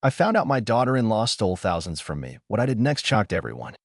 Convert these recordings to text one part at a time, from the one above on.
I found out my daughter-in-law stole thousands from me. What I did next shocked everyone.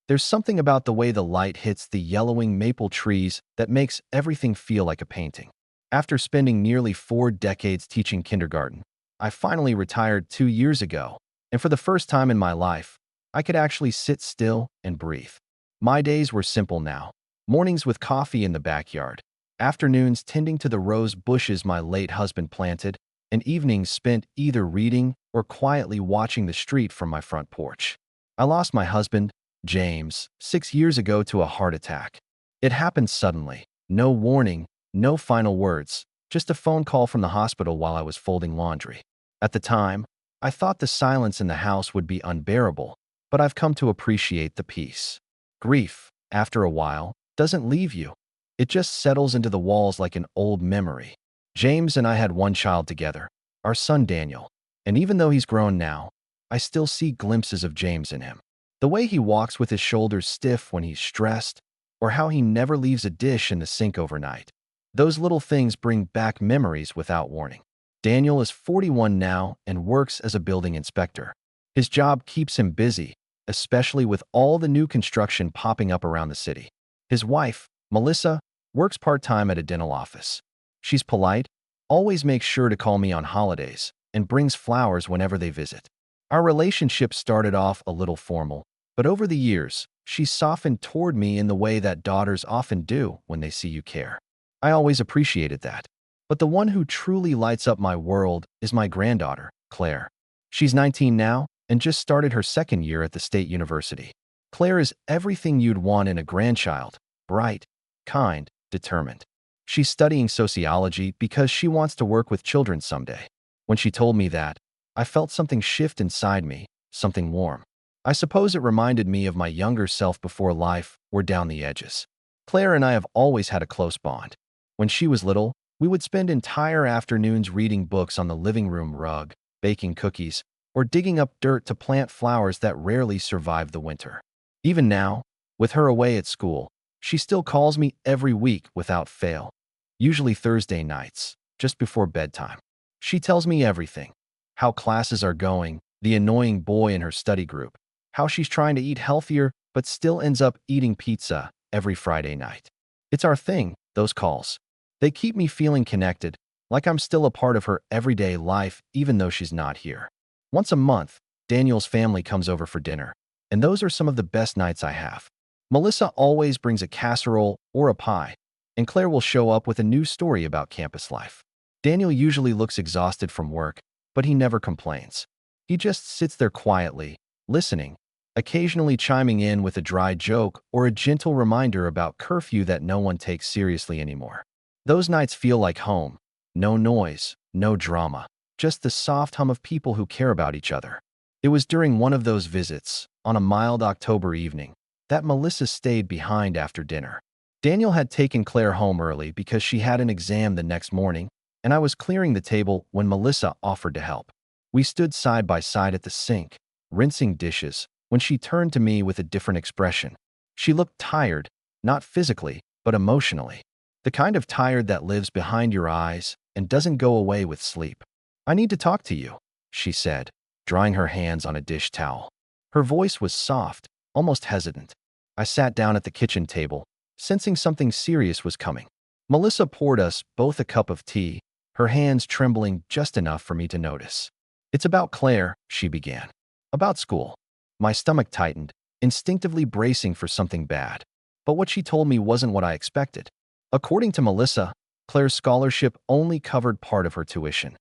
There's something about the way the light hits the yellowing maple trees that makes everything feel like a painting. After spending nearly 4 decades teaching kindergarten, I finally retired 2 years ago, and for the first time in my life, I could actually sit still and breathe. My days were simple now. Mornings with coffee in the backyard, afternoons tending to the rose bushes my late husband planted, and evenings spent either reading or quietly watching the street from my front porch. I lost my husband, James, 6 years ago to a heart attack. It happened suddenly. No warning, no final words, just a phone call from the hospital while I was folding laundry. At the time, I thought the silence in the house would be unbearable, but I've come to appreciate the peace. Grief, after a while, doesn't leave you. It just settles into the walls like an old memory. James and I had one child together, our son Daniel, and even though he's grown now, I still see glimpses of James in him. The way he walks with his shoulders stiff when he's stressed, or how he never leaves a dish in the sink overnight. Those little things bring back memories without warning. Daniel is 41 now and works as a building inspector. His job keeps him busy, especially with all the new construction popping up around the city. His wife, Melissa, works part-time at a dental office. She's polite, always makes sure to call me on holidays, and brings flowers whenever they visit. Our relationship started off a little formal, but over the years, she's softened toward me in the way that daughters often do when they see you care. I always appreciated that. But the one who truly lights up my world is my granddaughter, Claire. She's 19 now and just started her second year at the state university. Claire is everything you'd want in a grandchild: bright, kind, determined. She's studying sociology because she wants to work with children someday. When she told me that, I felt something shift inside me, something warm. I suppose it reminded me of my younger self before life wore down the edges. Claire and I have always had a close bond. When she was little, we would spend entire afternoons reading books on the living room rug, baking cookies, or digging up dirt to plant flowers that rarely survived the winter. Even now, with her away at school, she still calls me every week without fail, usually Thursday nights, just before bedtime. She tells me everything: how classes are going, the annoying boy in her study group, how she's trying to eat healthier but still ends up eating pizza every Friday night. It's our thing, those calls. They keep me feeling connected, like I'm still a part of her everyday life even though she's not here. Once a month, Daniel's family comes over for dinner, and those are some of the best nights I have. Melissa always brings a casserole or a pie, and Claire will show up with a new story about campus life. Daniel usually looks exhausted from work, but he never complains. He just sits there quietly, listening, occasionally chiming in with a dry joke or a gentle reminder about curfew that no one takes seriously anymore. Those nights feel like home. No noise, no drama, just the soft hum of people who care about each other. It was during one of those visits, on a mild October evening, that Melissa stayed behind after dinner. Daniel had taken Claire home early because she had an exam the next morning, and I was clearing the table when Melissa offered to help. We stood side by side at the sink, rinsing dishes, when she turned to me with a different expression. She looked tired, not physically, but emotionally. The kind of tired that lives behind your eyes and doesn't go away with sleep. "I need to talk to you," she said, drying her hands on a dish towel. Her voice was soft, almost hesitant. I sat down at the kitchen table, sensing something serious was coming. Melissa poured us both a cup of tea, her hands trembling just enough for me to notice. "It's about Claire," she began. "About school." My stomach tightened, instinctively bracing for something bad. But what she told me wasn't what I expected. According to Melissa, Claire's scholarship only covered part of her tuition.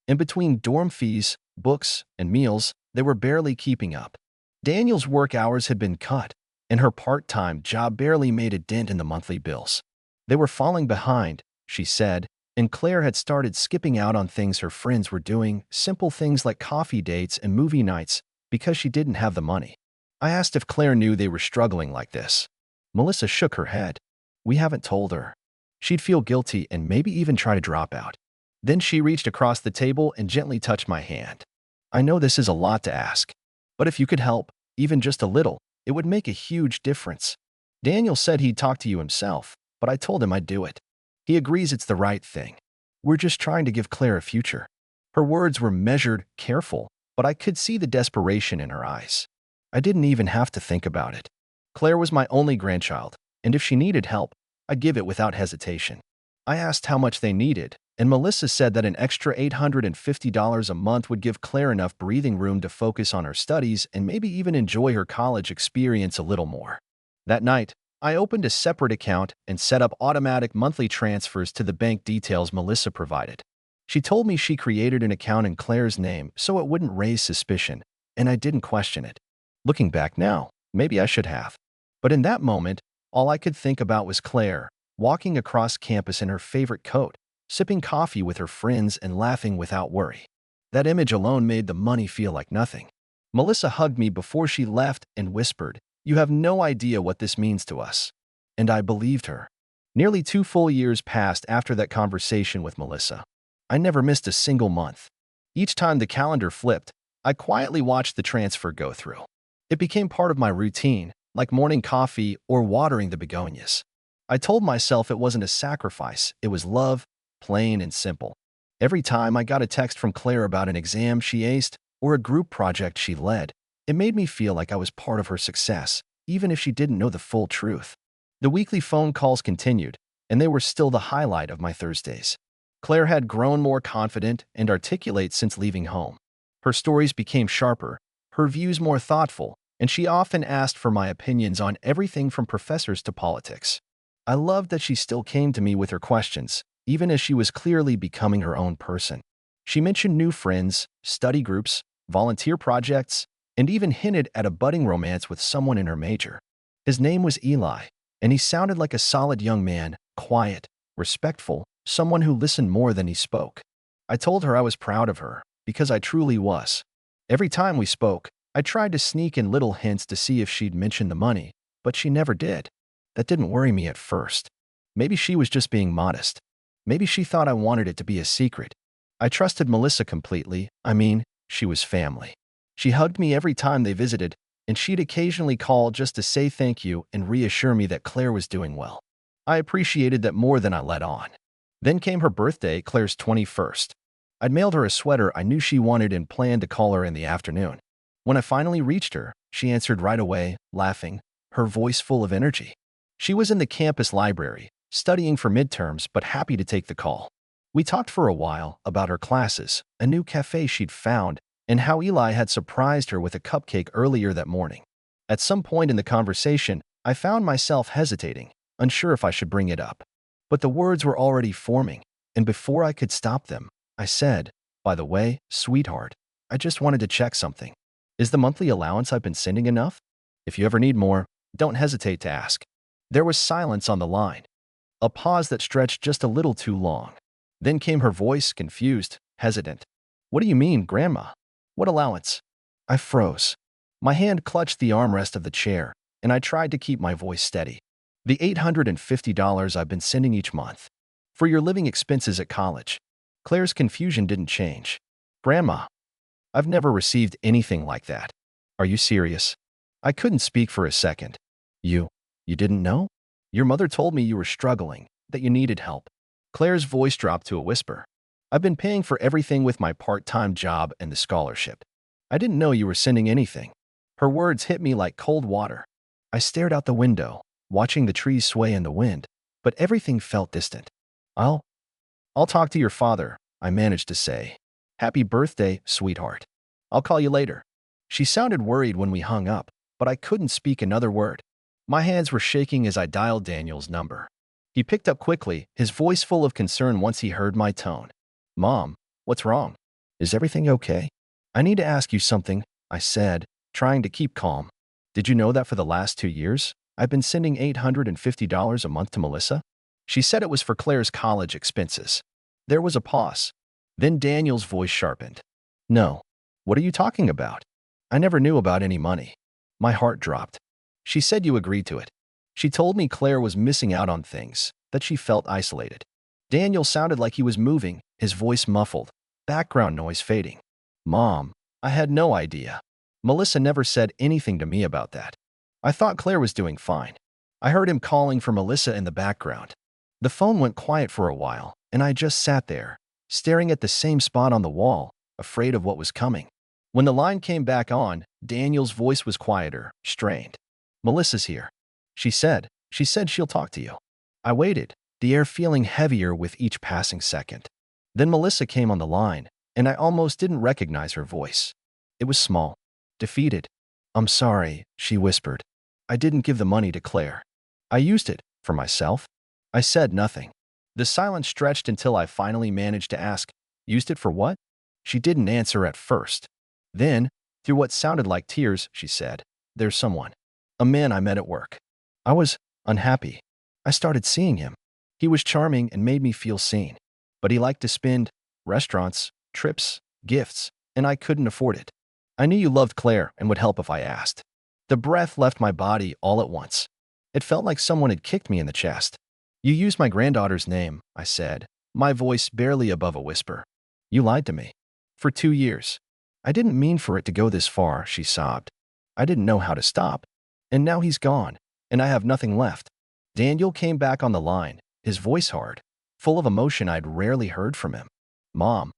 In between dorm fees, books, and meals, they were barely keeping up. Daniel's work hours had been cut, and her part-time job barely made a dent in the monthly bills. They were falling behind, she said, and Claire had started skipping out on things her friends were doing, simple things like coffee dates and movie nights, because she didn't have the money. I asked if Claire knew they were struggling like this. Melissa shook her head. "We haven't told her. She'd feel guilty and maybe even try to drop out." Then she reached across the table and gently touched my hand. "I know this is a lot to ask, but if you could help, even just a little, it would make a huge difference. Daniel said he'd talk to you himself, but I told him I'd do it. He agrees it's the right thing. We're just trying to give Claire a future." Her words were measured, careful, but I could see the desperation in her eyes. I didn't even have to think about it. Claire was my only grandchild, and if she needed help, I'd give it without hesitation. I asked how much they needed, and Melissa said that an extra $850 a month would give Claire enough breathing room to focus on her studies and maybe even enjoy her college experience a little more. That night, I opened a separate account and set up automatic monthly transfers to the bank details Melissa provided. She told me she created an account in Claire's name so it wouldn't raise suspicion, and I didn't question it. Looking back now, maybe I should have. But in that moment, all I could think about was Claire, walking across campus in her favorite coat, sipping coffee with her friends and laughing without worry. That image alone made the money feel like nothing. Melissa hugged me before she left and whispered, "You have no idea what this means to us." And I believed her. Nearly 2 full years passed after that conversation with Melissa. I never missed a single month. Each time the calendar flipped, I quietly watched the transfer go through. It became part of my routine, like morning coffee or watering the begonias. I told myself it wasn't a sacrifice, it was love, plain and simple. Every time I got a text from Claire about an exam she aced or a group project she led, it made me feel like I was part of her success, even if she didn't know the full truth. The weekly phone calls continued, and they were still the highlight of my Thursdays. Claire had grown more confident and articulate since leaving home. Her stories became sharper, her views more thoughtful, and she often asked for my opinions on everything from professors to politics. I loved that she still came to me with her questions, even as she was clearly becoming her own person. She mentioned new friends, study groups, volunteer projects, and even hinted at a budding romance with someone in her major. His name was Eli, and he sounded like a solid young man, quiet, respectful, someone who listened more than he spoke. I told her I was proud of her, because I truly was. Every time we spoke, I tried to sneak in little hints to see if she'd mention the money, but she never did. That didn't worry me at first. Maybe she was just being modest. Maybe she thought I wanted it to be a secret. I trusted Melissa completely. I mean, she was family. She hugged me every time they visited, and she'd occasionally call just to say thank you and reassure me that Claire was doing well. I appreciated that more than I let on. Then came her birthday, Claire's 21st. I'd mailed her a sweater I knew she wanted and planned to call her in the afternoon. When I finally reached her, she answered right away, laughing, her voice full of energy. She was in the campus library, studying for midterms but happy to take the call. We talked for a while about her classes, a new cafe she'd found, and how Eli had surprised her with a cupcake earlier that morning. At some point in the conversation, I found myself hesitating, unsure if I should bring it up. But the words were already forming, and before I could stop them, I said, "By the way, sweetheart, I just wanted to check something. Is the monthly allowance I've been sending enough? If you ever need more, don't hesitate to ask." There was silence on the line, a pause that stretched just a little too long. Then came her voice, confused, hesitant. "What do you mean, Grandma? What allowance?" I froze. My hand clutched the armrest of the chair, and I tried to keep my voice steady. "The $850 I've been sending each month. For your living expenses at college." Claire's confusion didn't change. "Grandma, I've never received anything like that. Are you serious?" I couldn't speak for a second. You didn't know? Your mother told me you were struggling, that you needed help." Claire's voice dropped to a whisper. "I've been paying for everything with my part-time job and the scholarship. I didn't know you were sending anything." Her words hit me like cold water. I stared out the window, watching the trees sway in the wind, but everything felt distant. I'll talk to your father," I managed to say. "Happy birthday, sweetheart. I'll call you later." She sounded worried when we hung up, but I couldn't speak another word. My hands were shaking as I dialed Daniel's number. He picked up quickly, his voice full of concern once he heard my tone. "Mom, what's wrong? Is everything okay?" "I need to ask you something," I said, trying to keep calm. "Did you know that for the last 2 years, I've been sending $850 a month to Melissa?" She said it was for Claire's college expenses. There was a pause. Then Daniel's voice sharpened. "No. What are you talking about? I never knew about any money." My heart dropped. "She said you agreed to it. She told me Claire was missing out on things, that she felt isolated." Daniel sounded like he was moving, his voice muffled, background noise fading. "Mom, I had no idea. Melissa never said anything to me about that. I thought Claire was doing fine." I heard him calling for Melissa in the background. The phone went quiet for a while, and I just sat there, staring at the same spot on the wall, afraid of what was coming. When the line came back on, Daniel's voice was quieter, strained. "Melissa's here," she said. "She said she'll talk to you." I waited, the air feeling heavier with each passing second. Then Melissa came on the line, and I almost didn't recognize her voice. It was small, defeated. "I'm sorry," she whispered. "I didn't give the money to Claire. I used it for myself." I said nothing. The silence stretched until I finally managed to ask, "Used it for what?" She didn't answer at first. Then, through what sounded like tears, she said, "There's someone. A man I met at work." I was unhappy. I started seeing him. He was charming and made me feel seen. But he liked to spend restaurants, trips, gifts, and I couldn't afford it. "I knew you loved Claire and would help if I asked." The breath left my body all at once. It felt like someone had kicked me in the chest. "You used my granddaughter's name," I said, my voice barely above a whisper. "You lied to me. For 2 years. I didn't mean for it to go this far," she sobbed. "I didn't know how to stop. And now he's gone, and I have nothing left." Daniel came back on the line, his voice hard, full of emotion I'd rarely heard from him. "Mom,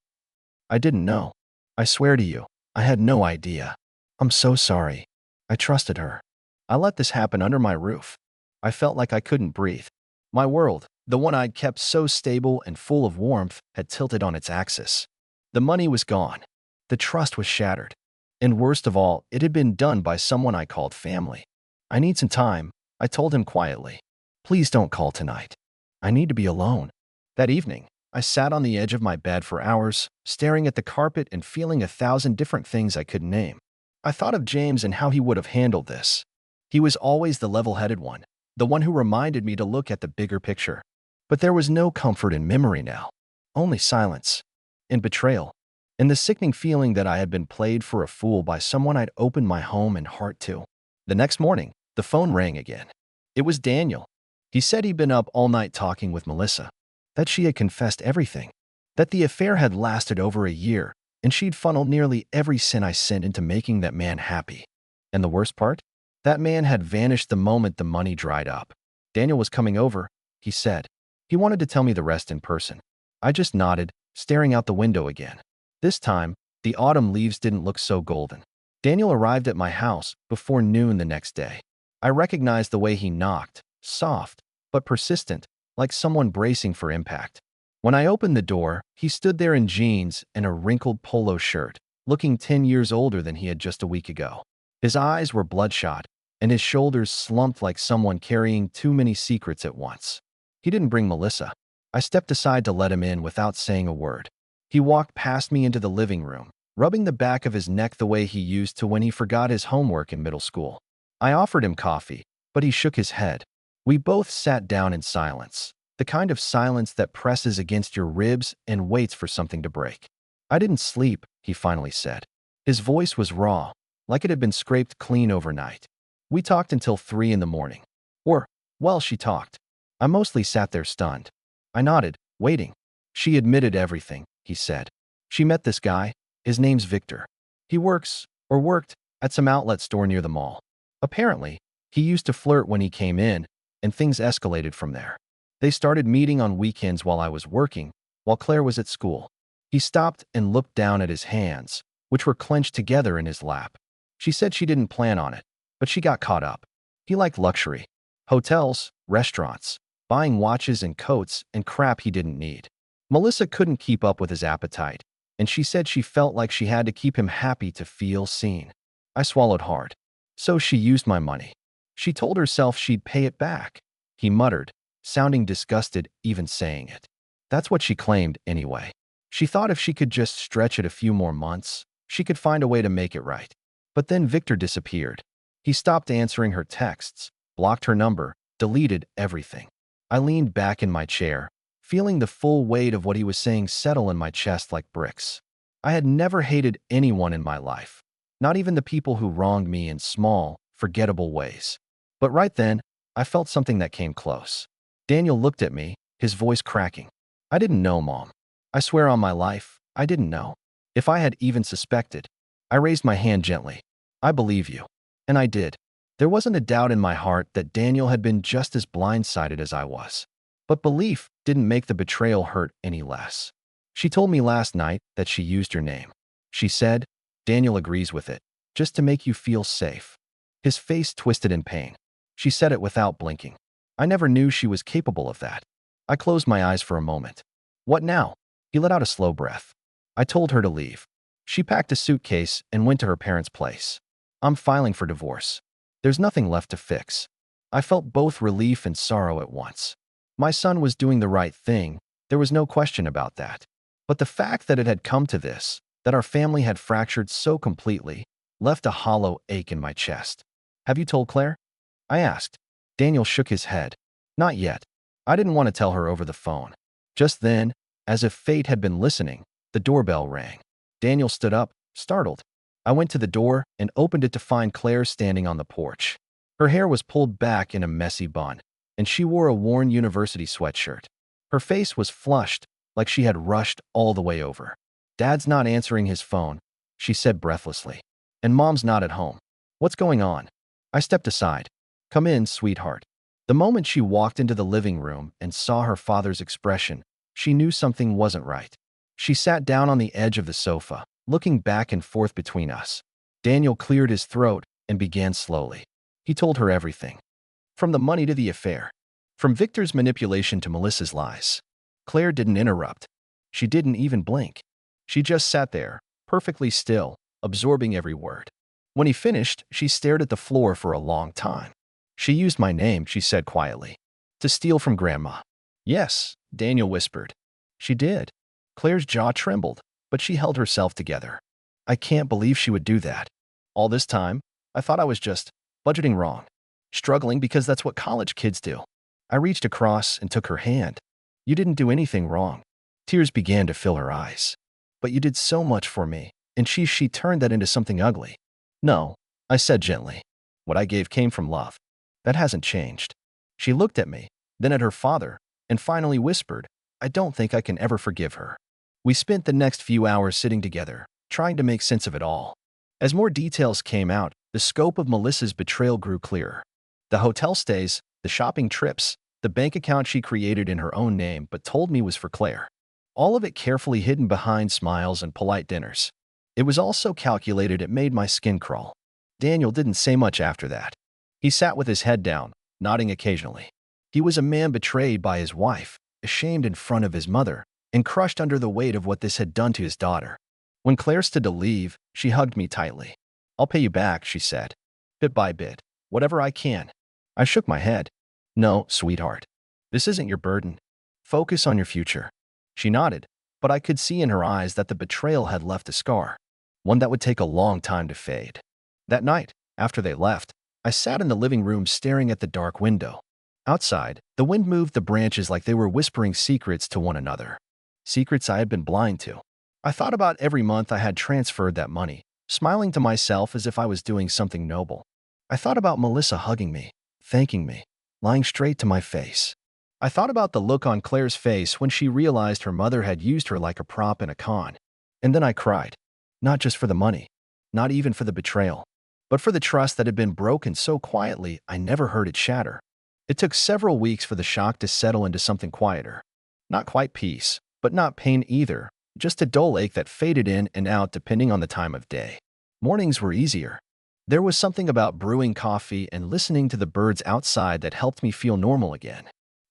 I didn't know. I swear to you, I had no idea. I'm so sorry. I trusted her. I let this happen under my roof." I felt like I couldn't breathe. My world, the one I'd kept so stable and full of warmth, had tilted on its axis. The money was gone. The trust was shattered. And worst of all, it had been done by someone I called family. "I need some time," I told him quietly. "Please don't call tonight. I need to be alone." That evening, I sat on the edge of my bed for hours, staring at the carpet and feeling 1,000 different things I couldn't name. I thought of James and how he would have handled this. He was always the level-headed one, the one who reminded me to look at the bigger picture. But there was no comfort in memory now, only silence and betrayal, and the sickening feeling that I had been played for a fool by someone I'd opened my home and heart to. The next morning, the phone rang again. It was Daniel. He said he'd been up all night talking with Melissa, that she had confessed everything, that the affair had lasted over a year, and she'd funneled nearly every cent I sent into making that man happy. And the worst part? That man had vanished the moment the money dried up. "Daniel was coming over," he said. He wanted to tell me the rest in person. I just nodded, staring out the window again. This time, the autumn leaves didn't look so golden. Daniel arrived at my house before noon the next day. I recognized the way he knocked, soft, but persistent, like someone bracing for impact. When I opened the door, he stood there in jeans and a wrinkled polo shirt, looking 10 years older than he had just a week ago. His eyes were bloodshot, and his shoulders slumped like someone carrying too many secrets at once. He didn't bring Melissa. I stepped aside to let him in without saying a word. He walked past me into the living room, rubbing the back of his neck the way he used to when he forgot his homework in middle school. I offered him coffee, but he shook his head. We both sat down in silence, the kind of silence that presses against your ribs and waits for something to break. "I didn't sleep," he finally said. His voice was raw, like it had been scraped clean overnight. "We talked until 3 in the morning. Or, well, she talked. I mostly sat there stunned." I nodded, waiting. "She admitted everything," he said. "She met this guy. His name's Victor. He works, or worked, at some outlet store near the mall. Apparently, he used to flirt when he came in, and things escalated from there. They started meeting on weekends while I was working, while Claire was at school." He stopped and looked down at his hands, which were clenched together in his lap. "She said she didn't plan on it, but she got caught up. He liked luxury. Hotels, restaurants, buying watches and coats and crap he didn't need. Melissa couldn't keep up with his appetite, and she said she felt like she had to keep him happy to feel seen." I swallowed hard. "So she used my money. She told herself she'd pay it back," he muttered, sounding disgusted even saying it. "That's what she claimed anyway. She thought if she could just stretch it a few more months, she could find a way to make it right. But then Victor disappeared. He stopped answering her texts, blocked her number, deleted everything." I leaned back in my chair, feeling the full weight of what he was saying settle in my chest like bricks. I had never hated anyone in my life, not even the people who wronged me in small, forgettable ways. But right then, I felt something that came close. Daniel looked at me, his voice cracking. "I didn't know, Mom. I swear on my life, I didn't know. If I had even suspected." I raised my hand gently. "I believe you." And I did. There wasn't a doubt in my heart that Daniel had been just as blindsided as I was. But belief didn't make the betrayal hurt any less. "She told me last night that she used your name," she said, Daniel agrees with it, just to make you feel safe. His face twisted in pain. She said it without blinking. I never knew she was capable of that. I closed my eyes for a moment. What now? He let out a slow breath. I told her to leave. She packed a suitcase and went to her parents' place. I'm filing for divorce. There's nothing left to fix. I felt both relief and sorrow at once. My son was doing the right thing. There was no question about that. But the fact that it had come to this, that our family had fractured so completely, left a hollow ache in my chest. Have you told Claire? I asked. Daniel shook his head. Not yet. I didn't want to tell her over the phone. Just then, as if fate had been listening, the doorbell rang. Daniel stood up, startled. I went to the door and opened it to find Claire standing on the porch. Her hair was pulled back in a messy bun, and she wore a worn university sweatshirt. Her face was flushed, like she had rushed all the way over. Dad's not answering his phone, she said breathlessly. And Mom's not at home. What's going on? I stepped aside. Come in, sweetheart. The moment she walked into the living room and saw her father's expression, she knew something wasn't right. She sat down on the edge of the sofa, looking back and forth between us. Daniel cleared his throat and began slowly. He told her everything. From the money to the affair. From Victor's manipulation to Melissa's lies. Claire didn't interrupt. She didn't even blink. She just sat there, perfectly still, absorbing every word. When he finished, she stared at the floor for a long time. She used my name, she said quietly. To steal from Grandma. Yes, Daniel whispered. She did. Claire's jaw trembled, but she held herself together. I can't believe she would do that. All this time, I thought I was just budgeting wrong. Struggling because that's what college kids do. I reached across and took her hand. You didn't do anything wrong. Tears began to fill her eyes. But you did so much for me, and she turned that into something ugly. No, I said gently. What I gave came from love. That hasn't changed. She looked at me, then at her father, and finally whispered, I don't think I can ever forgive her. We spent the next few hours sitting together, trying to make sense of it all. As more details came out, the scope of Melissa's betrayal grew clearer. The hotel stays, the shopping trips, the bank account she created in her own name but told me was for Claire. All of it carefully hidden behind smiles and polite dinners. It was all so calculated it made my skin crawl. Daniel didn't say much after that. He sat with his head down, nodding occasionally. He was a man betrayed by his wife, ashamed in front of his mother, and crushed under the weight of what this had done to his daughter. When Claire stood to leave, she hugged me tightly. I'll pay you back, she said. Bit by bit, whatever I can. I shook my head. No, sweetheart. This isn't your burden. Focus on your future. She nodded, but I could see in her eyes that the betrayal had left a scar, one that would take a long time to fade. That night, after they left, I sat in the living room staring at the dark window. Outside, the wind moved the branches like they were whispering secrets to one another. Secrets I had been blind to. I thought about every month I had transferred that money, smiling to myself as if I was doing something noble. I thought about Melissa hugging me, thanking me, lying straight to my face. I thought about the look on Claire's face when she realized her mother had used her like a prop in a con. And then I cried. Not just for the money, not even for the betrayal, but for the trust that had been broken so quietly I never heard it shatter. It took several weeks for the shock to settle into something quieter. Not quite peace, but not pain either, just a dull ache that faded in and out depending on the time of day. Mornings were easier. There was something about brewing coffee and listening to the birds outside that helped me feel normal again.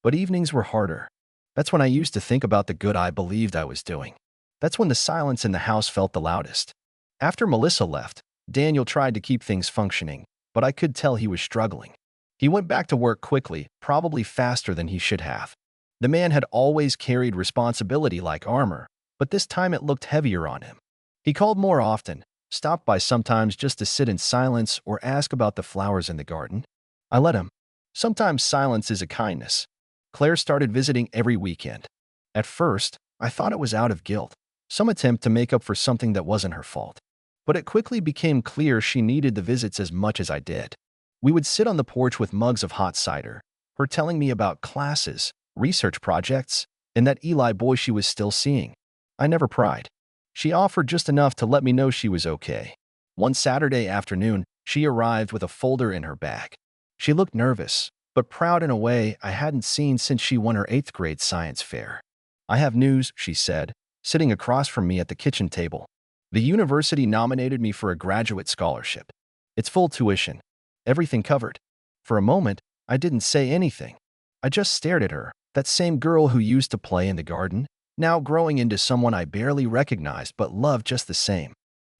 But evenings were harder. That's when I used to think about the good I believed I was doing. That's when the silence in the house felt the loudest. After Melissa left, Daniel tried to keep things functioning, but I could tell he was struggling. He went back to work quickly, probably faster than he should have. The man had always carried responsibility like armor, but this time it looked heavier on him. He called more often, stopped by sometimes just to sit in silence or ask about the flowers in the garden. I let him. Sometimes silence is a kindness. Claire started visiting every weekend. At first, I thought it was out of guilt, some attempt to make up for something that wasn't her fault. But it quickly became clear she needed the visits as much as I did. We would sit on the porch with mugs of hot cider, her telling me about classes, research projects, and that Eli boy she was still seeing. I never pried. She offered just enough to let me know she was okay. One Saturday afternoon, she arrived with a folder in her bag. She looked nervous, but proud in a way I hadn't seen since she won her 8th grade science fair. I have news, she said, sitting across from me at the kitchen table. The university nominated me for a graduate scholarship. It's full tuition. Everything covered. For a moment, I didn't say anything. I just stared at her, that same girl who used to play in the garden, now growing into someone I barely recognized but loved just the same.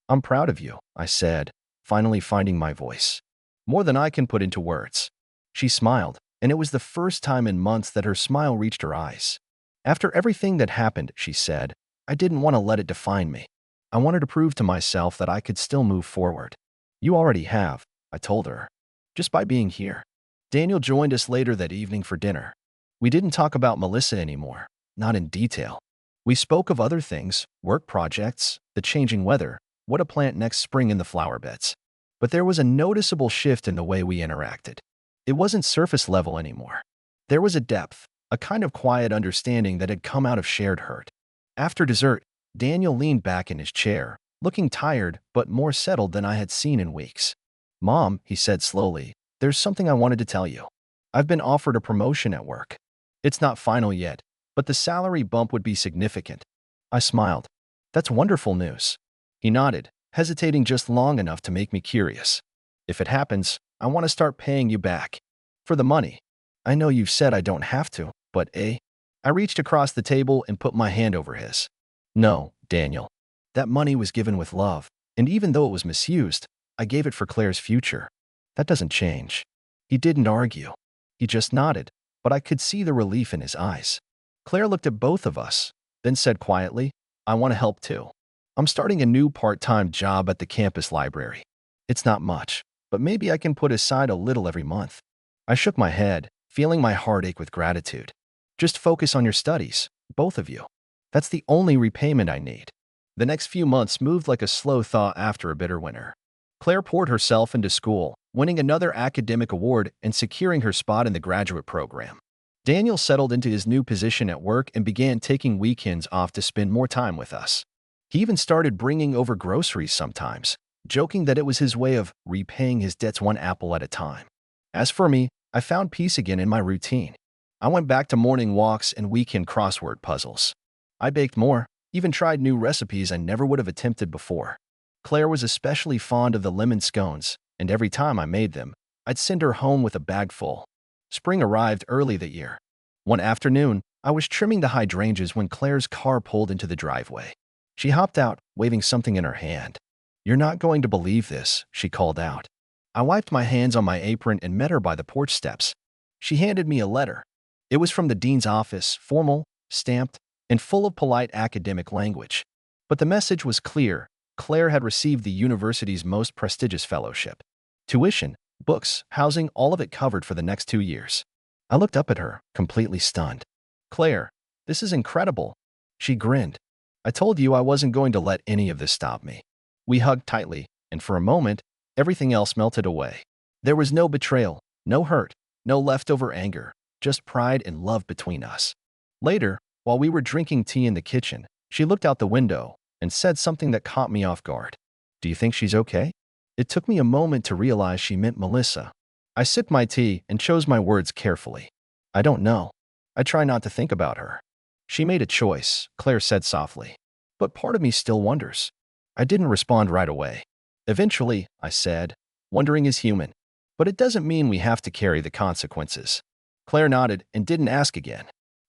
I'm proud of you, I said, finally finding my voice. More than I can put into words. She smiled, and it was the first time in months that her smile reached her eyes. After everything that happened, she said, I didn't want to let it define me. I wanted to prove to myself that I could still move forward. You already have, I told her, just by being here. Daniel joined us later that evening for dinner. We didn't talk about Melissa anymore, not in detail. We spoke of other things, work projects, the changing weather, what to plant next spring in the flower beds. But there was a noticeable shift in the way we interacted. It wasn't surface level anymore. There was a depth, a kind of quiet understanding that had come out of shared hurt. After dessert, Daniel leaned back in his chair, looking tired but more settled than I had seen in weeks. Mom, he said slowly, there's something I wanted to tell you. I've been offered a promotion at work. It's not final yet, but the salary bump would be significant. I smiled. That's wonderful news. He nodded, hesitating just long enough to make me curious. If it happens, I want to start paying you back. For the money. I know you've said I don't have to, but I reached across the table and put my hand over his. No, Daniel. That money was given with love, and even though it was misused, I gave it for Claire's future. That doesn't change. He didn't argue. He just nodded, but I could see the relief in his eyes. Claire looked at both of us, then said quietly, I want to help too. I'm starting a new part-time job at the campus library. It's not much, but maybe I can put aside a little every month. I shook my head, feeling my heart ache with gratitude. Just focus on your studies, both of you. That's the only repayment I need. The next few months moved like a slow thaw after a bitter winter. Claire poured herself into school, winning another academic award and securing her spot in the graduate program. Daniel settled into his new position at work and began taking weekends off to spend more time with us. He even started bringing over groceries sometimes, joking that it was his way of repaying his debts one apple at a time. As for me, I found peace again in my routine. I went back to morning walks and weekend crossword puzzles. I baked more, even tried new recipes I never would have attempted before. Claire was especially fond of the lemon scones, and every time I made them, I'd send her home with a bag full. Spring arrived early that year. One afternoon, I was trimming the hydrangeas when Claire's car pulled into the driveway. She hopped out, waving something in her hand. You're not going to believe this, she called out. I wiped my hands on my apron and met her by the porch steps. She handed me a letter. It was from the dean's office, formal, stamped, and full of polite academic language. But the message was clear. Claire had received the university's most prestigious fellowship. Tuition, books, housing, all of it covered for the next 2 years. I looked up at her, completely stunned. Claire, this is incredible. She grinned. I told you I wasn't going to let any of this stop me. We hugged tightly, and for a moment, everything else melted away. There was no betrayal, no hurt, no leftover anger, just pride and love between us. Later, while we were drinking tea in the kitchen, she looked out the window and said something that caught me off guard. Do you think she's okay? It took me a moment to realize she meant Melissa. I sipped my tea and chose my words carefully. I don't know. I try not to think about her. She made a choice, Claire said softly. But part of me still wonders. I didn't respond right away. Eventually, I said, wondering is human. But it doesn't mean we have to carry the consequences. Claire nodded and didn't ask again.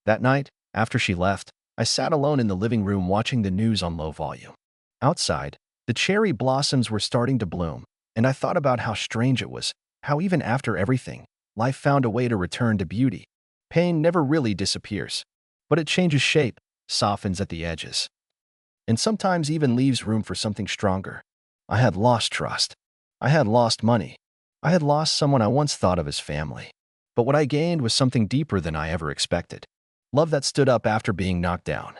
That night, after she left, I sat alone in the living room watching the news on low volume. Outside, the cherry blossoms were starting to bloom, and I thought about how strange it was, how even after everything, life found a way to return to beauty. Pain never really disappears, but it changes shape, softens at the edges, and sometimes even leaves room for something stronger. I had lost trust. I had lost money. I had lost someone I once thought of as family. But what I gained was something deeper than I ever expected. Love that stood up after being knocked down,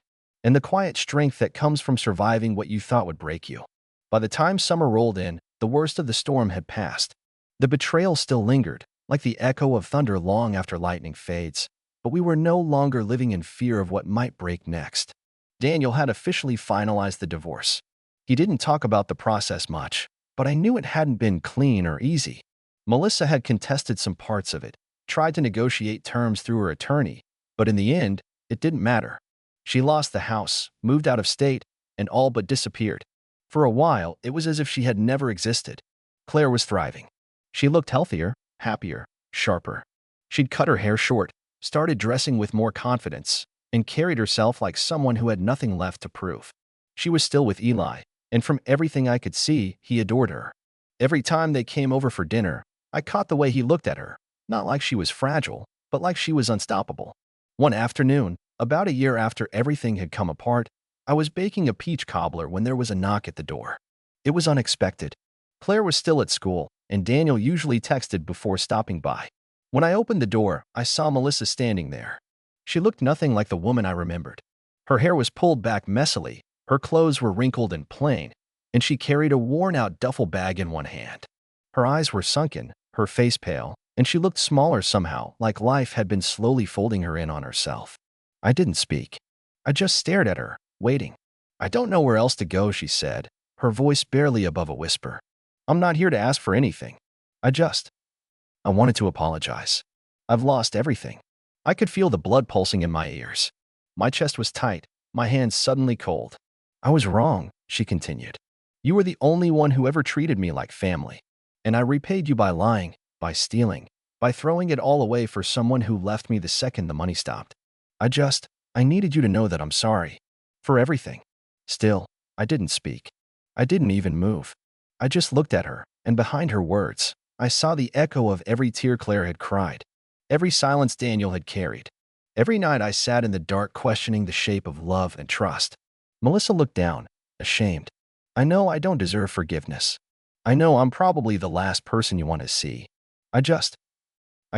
and the quiet strength that comes from surviving what you thought would break you. By the time summer rolled in, the worst of the storm had passed. The betrayal still lingered, like the echo of thunder long after lightning fades, but we were no longer living in fear of what might break next. Daniel had officially finalized the divorce. He didn't talk about the process much, but I knew it hadn't been clean or easy. Melissa had contested some parts of it, tried to negotiate terms through her attorney, but in the end, it didn't matter. She lost the house, moved out of state, and all but disappeared. For a while, it was as if she had never existed. Claire was thriving. She looked healthier, happier, sharper. She'd cut her hair short, started dressing with more confidence, and carried herself like someone who had nothing left to prove. She was still with Eli, and from everything I could see, he adored her. Every time they came over for dinner, I caught the way he looked at her, not like she was fragile, but like she was unstoppable. One afternoon, about a year after everything had come apart, I was baking a peach cobbler when there was a knock at the door. It was unexpected. Claire was still at school, and Daniel usually texted before stopping by. When I opened the door, I saw Melissa standing there. She looked nothing like the woman I remembered. Her hair was pulled back messily, her clothes were wrinkled and plain, and she carried a worn-out duffel bag in one hand. Her eyes were sunken, her face pale, and she looked smaller somehow, like life had been slowly folding her in on herself. I didn't speak. I just stared at her, waiting. "I don't know where else to go," she said, her voice barely above a whisper. "I'm not here to ask for anything. I wanted to apologize. I've lost everything." I could feel the blood pulsing in my ears. My chest was tight, my hands suddenly cold. "I was wrong," she continued. "You were the only one who ever treated me like family. And I repaid you by lying, by stealing, by throwing it all away for someone who left me the second the money stopped. I needed you to know that I'm sorry. For everything." Still, I didn't speak. I didn't even move. I just looked at her, and behind her words, I saw the echo of every tear Claire had cried, every silence Daniel had carried. Every night I sat in the dark questioning the shape of love and trust. Melissa looked down, ashamed. "I know I don't deserve forgiveness. I know I'm probably the last person you want to see. I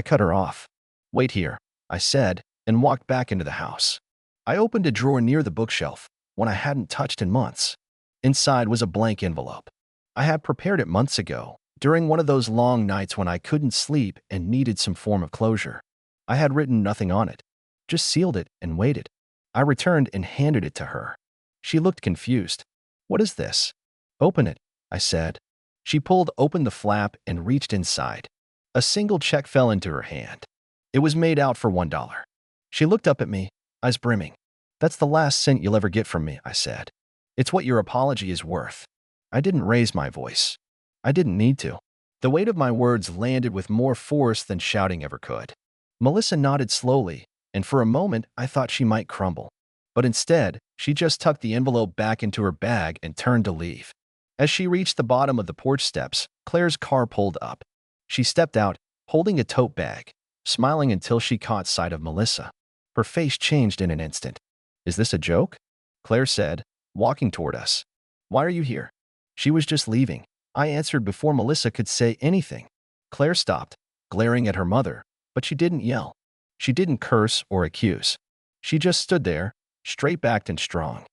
cut her off. "Wait here," I said, and walked back into the house. I opened a drawer near the bookshelf, one I hadn't touched in months. Inside was a blank envelope. I had prepared it months ago, during one of those long nights when I couldn't sleep and needed some form of closure. I had written nothing on it, just sealed it and waited. I returned and handed it to her. She looked confused. "What is this?" "Open it," I said. She pulled open the flap and reached inside. A single check fell into her hand. It was made out for $1. She looked up at me, eyes brimming. "That's the last cent you'll ever get from me," I said. "It's what your apology is worth." I didn't raise my voice. I didn't need to. The weight of my words landed with more force than shouting ever could. Melissa nodded slowly, and for a moment I thought she might crumble. But instead, she just tucked the envelope back into her bag and turned to leave. As she reached the bottom of the porch steps, Claire's car pulled up. She stepped out, holding a tote bag, smiling until she caught sight of Melissa. Her face changed in an instant. "Is this a joke?" Claire said, walking toward us. "Why are you here?" "She was just leaving," I answered before Melissa could say anything. Claire stopped, glaring at her mother, but she didn't yell. She didn't curse or accuse. She just stood there, straight-backed and strong,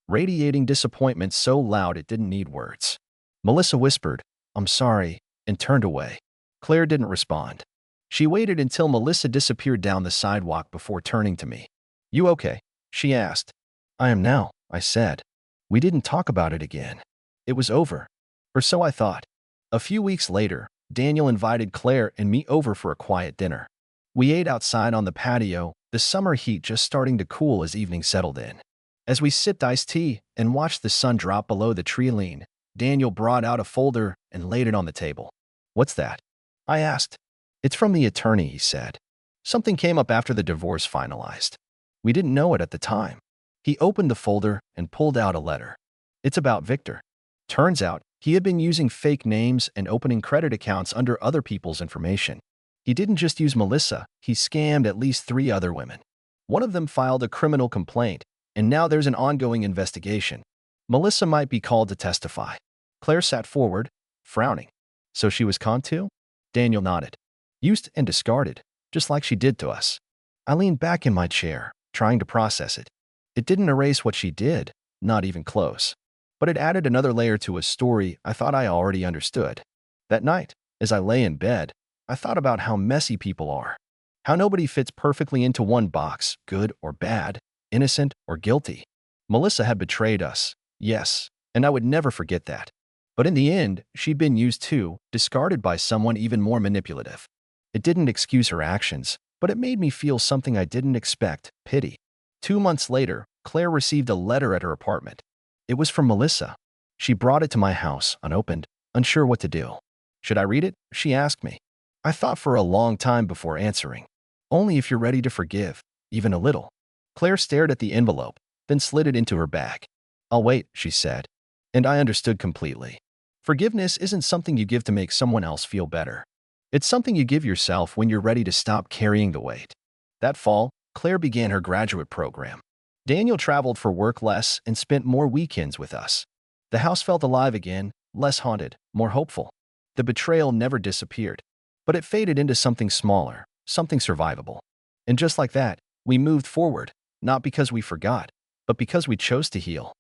radiating disappointment so loud it didn't need words. Melissa whispered, "I'm sorry," and turned away. Claire didn't respond. She waited until Melissa disappeared down the sidewalk before turning to me. "You okay?" she asked. "I am now," I said. We didn't talk about it again. It was over. Or so I thought. A few weeks later, Daniel invited Claire and me over for a quiet dinner. We ate outside on the patio, the summer heat just starting to cool as evening settled in. As we sipped iced tea and watched the sun drop below the tree line, Daniel brought out a folder and laid it on the table. "What's that?" I asked. "It's from the attorney," he said. "Something came up after the divorce finalized. We didn't know it at the time." He opened the folder and pulled out a letter. "It's about Victor. Turns out, he had been using fake names and opening credit accounts under other people's information. He didn't just use Melissa, he scammed at least 3 other women. One of them filed a criminal complaint, and now there's an ongoing investigation. Melissa might be called to testify." Claire sat forward, frowning. "So she was conned too?" Daniel nodded. "Used and discarded, just like she did to us." I leaned back in my chair, trying to process it. It didn't erase what she did, not even close. But it added another layer to a story I thought I already understood. That night, as I lay in bed, I thought about how messy people are. How nobody fits perfectly into one box, good or bad, innocent or guilty. Melissa had betrayed us, yes, and I would never forget that. But in the end, she'd been used too, discarded by someone even more manipulative. It didn't excuse her actions, but it made me feel something I didn't expect, pity. 2 months later, Claire received a letter at her apartment. It was from Melissa. She brought it to my house, unopened, unsure what to do. Should I read it? She asked me. I thought for a long time before answering. Only if you're ready to forgive, even a little. Claire stared at the envelope, then slid it into her bag. I'll wait, she said. And I understood completely. Forgiveness isn't something you give to make someone else feel better. It's something you give yourself when you're ready to stop carrying the weight. That fall, Claire began her graduate program. Daniel traveled for work less and spent more weekends with us. The house felt alive again, less haunted, more hopeful. The betrayal never disappeared, but it faded into something smaller, something survivable. And just like that, we moved forward, not because we forgot, but because we chose to heal.